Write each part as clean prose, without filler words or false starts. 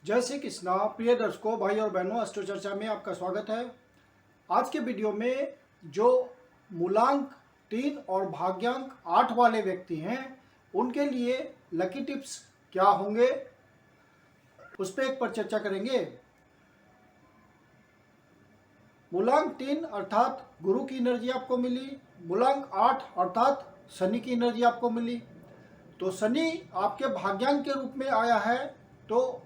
जय श्री कृष्णा। प्रिय दर्शकों, भाई और बहनों, अस्ट्रो चर्चा में आपका स्वागत है। आज के वीडियो में जो मूलांक 3 और भाग्यांक 8 वाले व्यक्ति हैं उनके लिए लकी टिप्स क्या होंगे उस पर एक पर चर्चा करेंगे। मूलांक 3 अर्थात गुरु की एनर्जी आपको मिली, मूलांक 8 अर्थात शनि की एनर्जी आपको मिली। तो शनि आपके भाग्यांक के रूप में आया है तो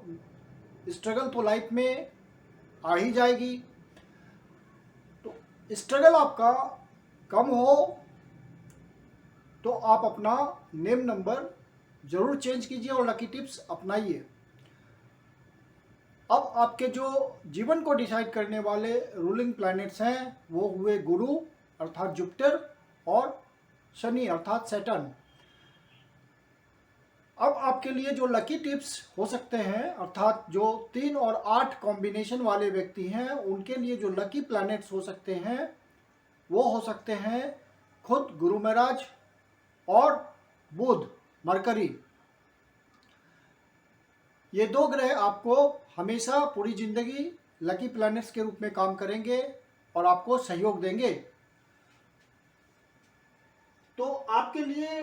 स्ट्रगल तो लाइफ में आ ही जाएगी। तो स्ट्रगल आपका कम हो तो आप अपना नेम नंबर जरूर चेंज कीजिए और लकी टिप्स अपनाइए। अब आपके जो जीवन को डिसाइड करने वाले रूलिंग प्लैनेट्स हैं वो हुए गुरु अर्थात जुपिटर और शनि अर्थात सैटर्न। अब आपके लिए जो लकी टिप्स हो सकते हैं अर्थात जो 3 और 8 कॉम्बिनेशन वाले व्यक्ति हैं उनके लिए जो लकी प्लैनेट्स हो सकते हैं वो हो सकते हैं खुद गुरु महाराज और बुध मरकरी। ये दो ग्रह आपको हमेशा पूरी जिंदगी लकी प्लैनेट्स के रूप में काम करेंगे और आपको सहयोग देंगे। तो आपके लिए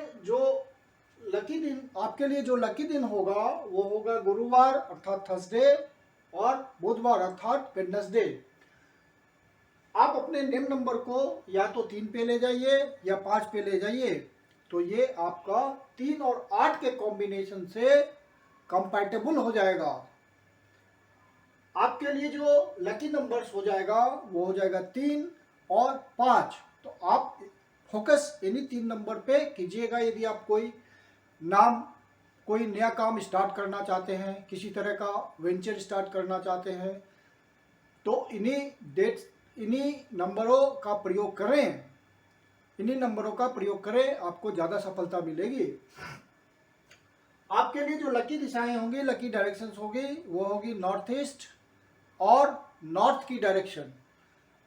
जो लकी दिन होगा वो होगा गुरुवार अर्थात थर्सडे और बुधवार अर्थात वेडनेसडे। आप अपने नेम नंबर को या तो 3 पे ले जाइए या 5 पे ले जाइए तो ये आपका 3 और 8 के कॉम्बिनेशन से कंपैटिबल हो जाएगा। आपके लिए जो लकी नंबर्स हो जाएगा वो हो जाएगा 3 और 5। तो आप फोकस इन्हीं 3 नंबर पे कीजिएगा। यदि आप कोई नया काम स्टार्ट करना चाहते हैं, किसी तरह का वेंचर स्टार्ट करना चाहते हैं तो इन्हीं नंबरों का प्रयोग करें, आपको ज़्यादा सफलता मिलेगी। आपके लिए जो लकी दिशाएं होंगी, लकी डायरेक्शंस होगी वो होगी नॉर्थ ईस्ट और नॉर्थ की डायरेक्शन।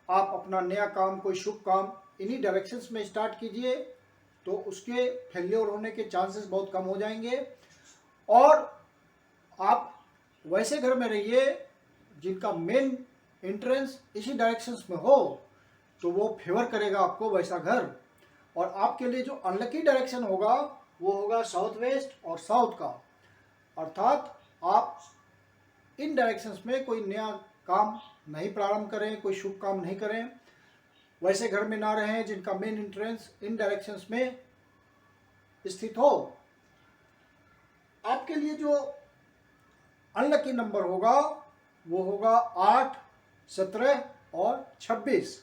आप अपना नया काम, कोई शुभ काम इन्हीं डायरेक्शंस में स्टार्ट कीजिए तो उसके फेल्योर होने के चांसेस बहुत कम हो जाएंगे। और आप वैसे घर में रहिए जिनका मेन एंट्रेंस इसी डायरेक्शंस में हो तो वो फेवर करेगा आपको वैसा घर। और आपके लिए जो अनलकी डायरेक्शन होगा वो होगा साउथ वेस्ट और साउथ का, अर्थात आप इन डायरेक्शंस में कोई नया काम नहीं प्रारंभ करें, कोई शुभ काम नहीं करें, वैसे घर में ना रहें जिनका मेन एंट्रेंस इन डायरेक्शंस में स्थित हो। आपके लिए जो अनलकी नंबर होगा वो होगा 8, 17 और 26।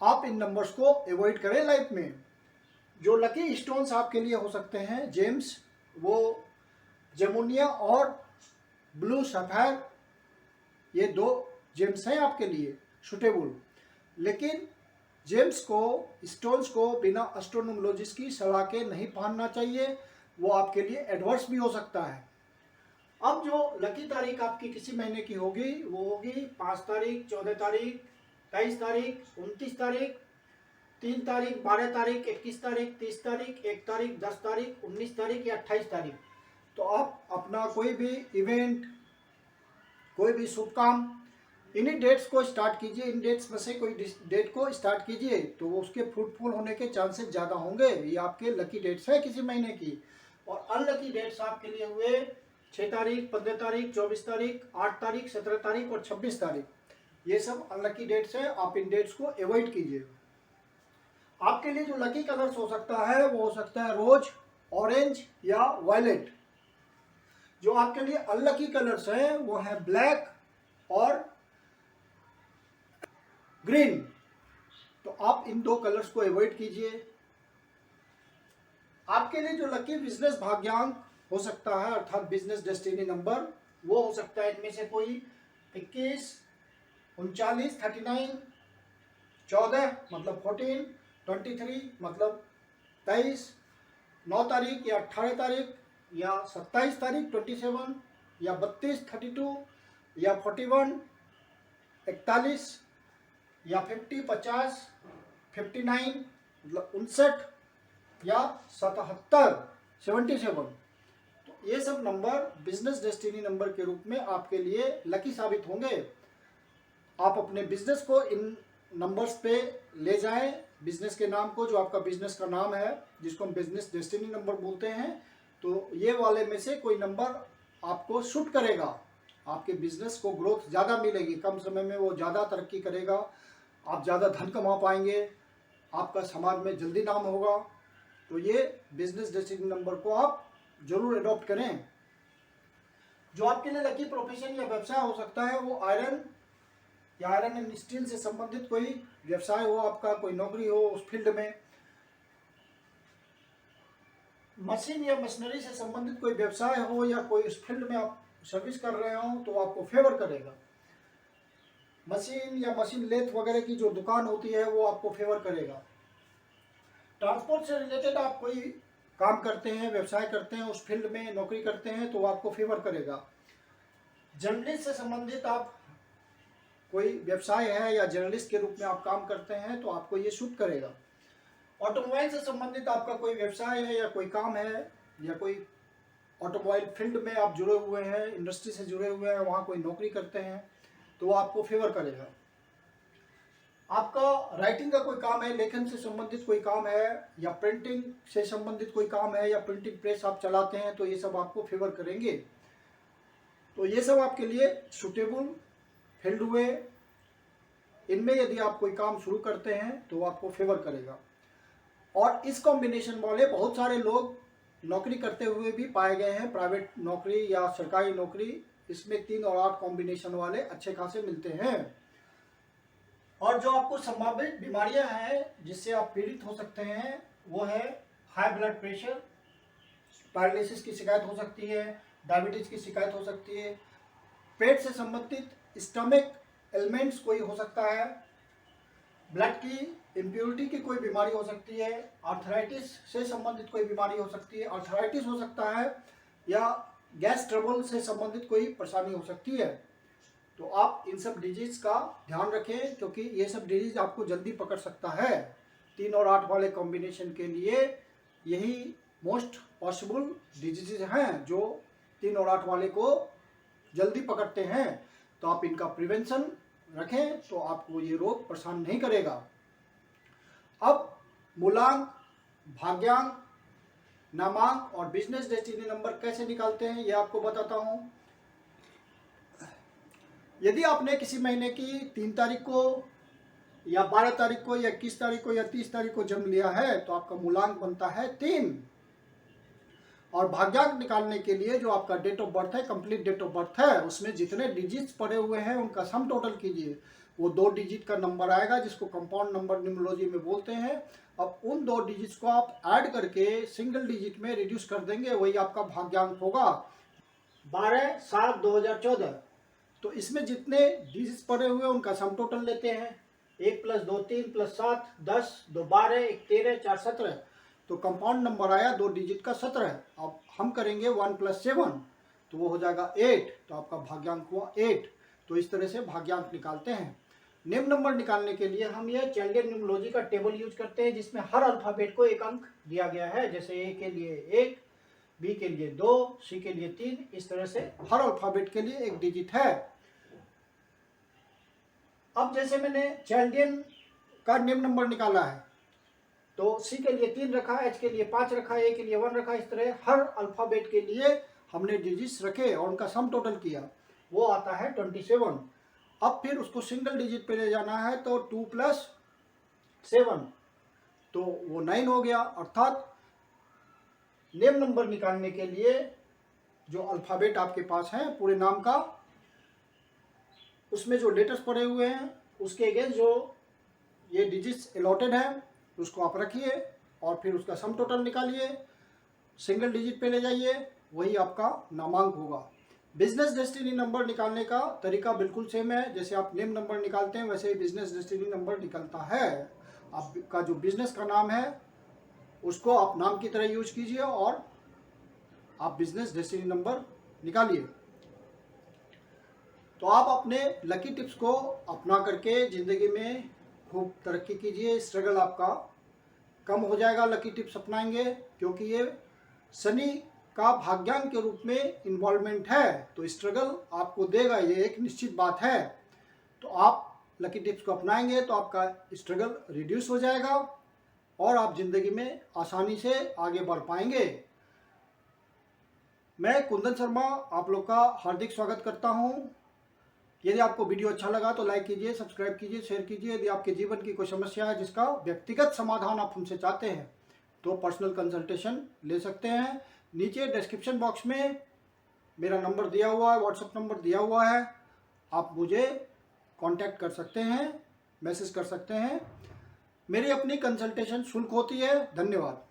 आप इन नंबर्स को अवॉइड करें लाइफ में। जो लकी स्टोन्स आपके लिए हो सकते हैं जेम्स, वो जमुनिया और ब्लू सफायर, ये 2 जेम्स हैं आपके लिए सुटेबल। लेकिन जेम्स को, स्टोन्स को बिना एस्ट्रोनोमोलॉजिस्ट की सलाह के नहीं पहनना चाहिए, वो आपके लिए एडवर्स भी हो सकता है। अब जो लकी तारीख आपकी किसी महीने की होगी वो होगी 5 तारीख, 14 तारीख, 23 तारीख, 29 तारीख, 3 तारीख, 12 तारीख, 21 तारीख, 30 तारीख, 1 तारीख, 10 तारीख, 19 तारीख या 28 तारीख। तो आप अपना कोई भी इवेंट, कोई भी शुभ काम इन्हीं डेट्स को स्टार्ट कीजिए। इन डेट्स में से कोई डेट को स्टार्ट कीजिए तो वो उसके फ्रूटफुल होने के चांसेस ज़्यादा होंगे। ये आपके लकी डेट्स है किसी महीने की। और अनलकी डेट्स आपके लिए हुए 6 तारीख, 15 तारीख, 24 तारीख, 8 तारीख, 17 तारीख और 26 तारीख। ये सब अनलकी डेट्स हैं, आप इन डेट्स को अवॉइड कीजिए। आपके लिए जो लकी कलर्स हो सकता है वो हो सकता है रोज, ऑरेंज या वायलेट। जो आपके लिए अनलकी कलर्स हैं वो है ब्लैक और ग्रीन। तो आप इन 2 कलर्स को अवॉइड कीजिए। आपके लिए जो लकी बिजनेस भाग्यांक हो सकता है अर्थात बिजनेस डेस्टिनी नंबर वो हो सकता है इनमें से कोई 21, 39, 39, 14 मतलब 14, 23 मतलब 23, 9 तारीख या 18 तारीख या 27 तारीख 27 या 32, 32 या 41, 41 या 50, 50, 59 मतलब 59 या 77, 77। तो ये सब नंबर बिजनेस डेस्टिनी नंबर के रूप में आपके लिए लकी साबित होंगे। आप अपने बिजनेस को इन नंबर्स पे ले जाएं, बिजनेस के नाम को, जो आपका बिजनेस का नाम है जिसको हम बिजनेस डेस्टिनी नंबर बोलते हैं। तो ये वाले में से कोई नंबर आपको शूट करेगा, आपके बिजनेस को ग्रोथ ज़्यादा मिलेगी, कम समय में वो ज़्यादा तरक्की करेगा, आप ज़्यादा धन कमा पाएंगे, आपका समाज में जल्दी नाम होगा। तो ये बिजनेस डेस्टिनी नंबर को आप जरूर अडॉप्ट करें। जो आपके लिए लकी प्रोफेशन या व्यवसाय हो सकता है वो आयरन या आयरन एंड स्टील से संबंधित कोई व्यवसाय हो, आपका कोई नौकरी हो उस फील्ड में, मशीन या मशीनरी से संबंधित कोई व्यवसाय हो या कोई उस फील्ड में आप सर्विस कर रहे हो तो आपको फेवर करेगा। मशीन या मशीन लेथ वगैरह की जो दुकान होती है वो आपको फेवर करेगा। ट्रांसपोर्ट से रिलेटेड आप कोई काम करते हैं, व्यवसाय करते हैं, उस फील्ड में नौकरी करते हैं तो आपको फेवर करेगा। जर्नलिस्ट से संबंधित आप कोई व्यवसाय है या जर्नलिस्ट के रूप में आप काम करते हैं तो आपको ये शूट करेगा। ऑटोमोबाइल से संबंधित आपका कोई व्यवसाय है या कोई काम है या कोई ऑटोमोबाइल फील्ड में आप जुड़े हुए हैं, इंडस्ट्री से जुड़े हुए हैं, वहाँ कोई नौकरी करते हैं तो वो आपको फेवर करेगा। आपका राइटिंग का कोई काम है, लेखन से संबंधित कोई काम है या प्रिंटिंग से संबंधित कोई काम है या प्रिंटिंग प्रेस आप चलाते हैं तो ये सब आपको फेवर करेंगे। तो ये सब आपके लिए सूटेबल फील्ड हुए। इनमें यदि आप कोई काम शुरू करते हैं तो आपको फेवर करेगा। और इस कॉम्बिनेशन वाले बहुत सारे लोग नौकरी करते हुए भी पाए गए हैं, प्राइवेट नौकरी या सरकारी नौकरी, इसमें 3 और 8 कॉम्बिनेशन वाले अच्छे खासे मिलते हैं। और जो आपको संभावित बीमारियां हैं जिससे आप पीड़ित हो सकते हैं वो है हाई ब्लड प्रेशर, पैरालिसिस की शिकायत हो सकती है, डायबिटीज की शिकायत हो सकती है, पेट से संबंधित स्टमक एलिमेंट्स कोई हो सकता है, ब्लड की इम्प्योरिटी की कोई बीमारी हो सकती है, आर्थराइटिस से संबंधित कोई बीमारी हो सकती है, आर्थराइटिस हो सकता है, या गैस ट्रबल से संबंधित कोई परेशानी हो सकती है। तो आप इन सब डिजीज का ध्यान रखें क्योंकि ये सब डिजीज आपको जल्दी पकड़ सकता है। 3 और 8 वाले कॉम्बिनेशन के लिए यही मोस्ट पॉसिबल डिजीज हैं जो 3 और 8 वाले को जल्दी पकड़ते हैं। तो आप इनका प्रिवेंशन रखें तो आपको ये रोग परेशान नहीं करेगा। अब मूलांक, भाग्यांक, नामांक और बिजनेस डेस्टिनी नंबर कैसे निकालते हैं ये आपको बताता हूं। यदि आपने किसी महीने की 3 तारीख को या 12 तारीख को या 21 तारीख को या 30 तारीख को जन्म लिया है तो आपका मूलांक बनता है 3। और भाग्यांक निकालने के लिए जो आपका डेट ऑफ बर्थ है, कंप्लीट डेट ऑफ बर्थ है, उसमें जितने डिजिट्स पड़े हुए हैं उनका सम टोटल कीजिए। वो 2 डिजिट का नंबर आएगा जिसको कंपाउंड नंबर न्यूमरोलॉजी में बोलते हैं। अब उन 2 डिजिट्स को आप ऐड करके सिंगल डिजिट में रिड्यूस कर देंगे, वही आपका भाग्यांक होगा। 12/7/2014। तो इसमें जितने डिजिट्स पड़े हुए हैं उनका सम टोटल लेते हैं। 1 + 2 3 + 7 10, 2 12, 1 13, 4 17। तो कंपाउंड नंबर आया 2 डिजिट का 17। अब हम करेंगे 1 + 7 तो वो हो जाएगा 8। तो आपका भाग्यांक हुआ 8। तो इस तरह से भाग्यांक निकालते हैं। निम्न नंबर निकालने के लिए हम ये चैल्डियन न्यूमरोलॉजी का टेबल यूज करते हैं जिसमें हर अल्फाबेट को एक अंक दिया गया है। जैसे ए के लिए 1, बी के लिए 2, सी के लिए 3, इस तरह से हर अल्फाबेट के लिए एक डिजिट है। अब जैसे मैंने चैल्डियन का निम्न नंबर निकाला है तो सी के लिए 3 रखा, एच के लिए 5 रखा, ए के लिए 1 रखा, इस तरह हर अल्फाबेट के लिए हमने डिजिट्स रखे और उनका सम टोटल किया, वो आता है 27। अब फिर उसको सिंगल डिजिट पे ले जाना है तो 2 + 7 तो वो 9 हो गया। अर्थात निम्न नंबर निकालने के लिए जो अल्फाबेट आपके पास है पूरे नाम का, उसमें जो लेटर्स पड़े हुए हैं उसके अगेंस्ट जो ये डिजिट्स अलॉटेड है उसको आप रखिए और फिर उसका सम टोटल निकालिए, सिंगल डिजिट पे ले जाइए, वही आपका नामांक होगा। बिजनेस डेस्टिनी नंबर निकालने का तरीका बिल्कुल सेम है। जैसे आप निम्न नंबर निकालते हैं वैसे ही बिजनेस डेस्टिनी नंबर निकलता है। आपका जो बिजनेस का नाम है उसको आप नाम की तरह यूज कीजिए और आप बिजनेस डेस्टिनी नंबर निकालिए। तो आप अपने लकी टिप्स को अपना करके ज़िंदगी में खूब तरक्की कीजिए। स्ट्रगल आपका कम हो जाएगा लकी टिप्स अपनाएंगे, क्योंकि ये शनि का भाग्यांक के रूप में इन्वॉल्वमेंट है तो स्ट्रगल आपको देगा, ये एक निश्चित बात है। तो आप लकी टिप्स को अपनाएंगे तो आपका स्ट्रगल रिड्यूस हो जाएगा और आप जिंदगी में आसानी से आगे बढ़ पाएंगे। मैं कुंदन शर्मा आप लोग का हार्दिक स्वागत करता हूं। यदि आपको वीडियो अच्छा लगा तो लाइक कीजिए, सब्सक्राइब कीजिए, शेयर कीजिए। यदि आपके जीवन की कोई समस्या है जिसका व्यक्तिगत समाधान आप हमसे चाहते हैं तो पर्सनल कंसल्टेशन ले सकते हैं। नीचे डिस्क्रिप्शन बॉक्स में मेरा नंबर दिया हुआ है, व्हाट्सएप नंबर दिया हुआ है, आप मुझे कांटेक्ट कर सकते हैं, मैसेज कर सकते हैं। मेरी अपनी कंसल्टेशन शुल्क होती है। धन्यवाद।